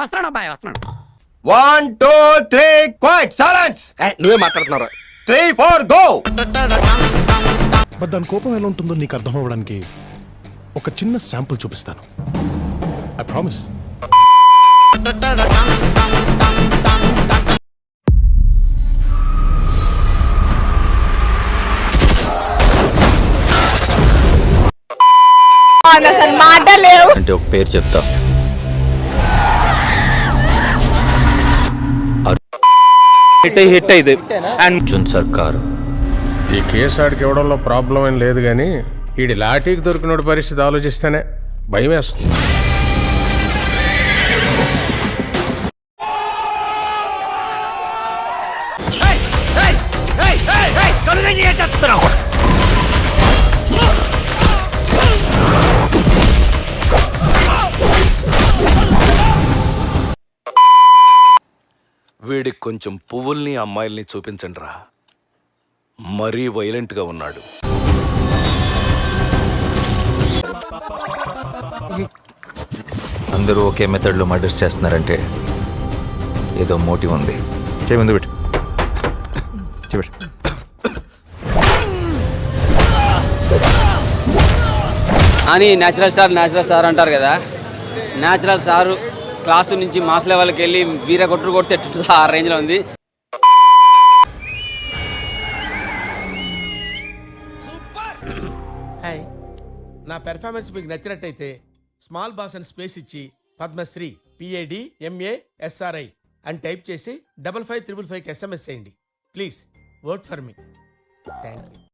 వస్తున్నాడు అబ్బాయి వస్తున్నాడు. 1 2 3 క్వైట్ సైలెన్స్. నువ్వే మాట్లాడుతున్నారా? 3 4 గో. బట్ దాని కోపం ఎలా ఉంటుందో నీకు అర్థం అవ్వడానికి ఒక చిన్న శాంపుల్ చూపిస్తాను. I promise. అసలు మాటలేవు అంటే ఒక పేరు చెప్తా. హిట్ ఇది అర్జున్ సర్కార్. ఈ కేసు ఆడికి ఇవ్వడంలో ప్రాబ్లం ఏం లేదు కానీ ఈడి లాఠీకి దొరికినోడి పరిస్థితి ఆలోచిస్తేనే భయం వేస్తుంది. వీడికి కొంచెం పువ్వుల్ని అమ్మాయిల్ని చూపించండి రా, మరీ వైలెంట్గా ఉన్నాడు. అందరూ ఒకే మెథడ్లో మర్డర్స్ చేస్తున్నారంటే ఏదో మోటివ్ ఉంది. చేయి ముందు పెట్టు. అని న్యాచురల్ సార్ అంటారు కదా. న్యాచురల్ సారు క్లాసు నుంచి మాస్ లెవెల్కి వెళ్ళి వీర కొట్టుడు కొడితే ఆ రేంజ్లో ఉంది. హాయ్, నా పెర్ఫార్మెన్స్ మీకు నచ్చినట్టయితే స్మాల్ బాస్ అని స్పేస్ ఇచ్చి పద్మశ్రీ PADMASRI అని టైప్ చేసి 5555 SMS చేయండి. Please vote for me. Thank you.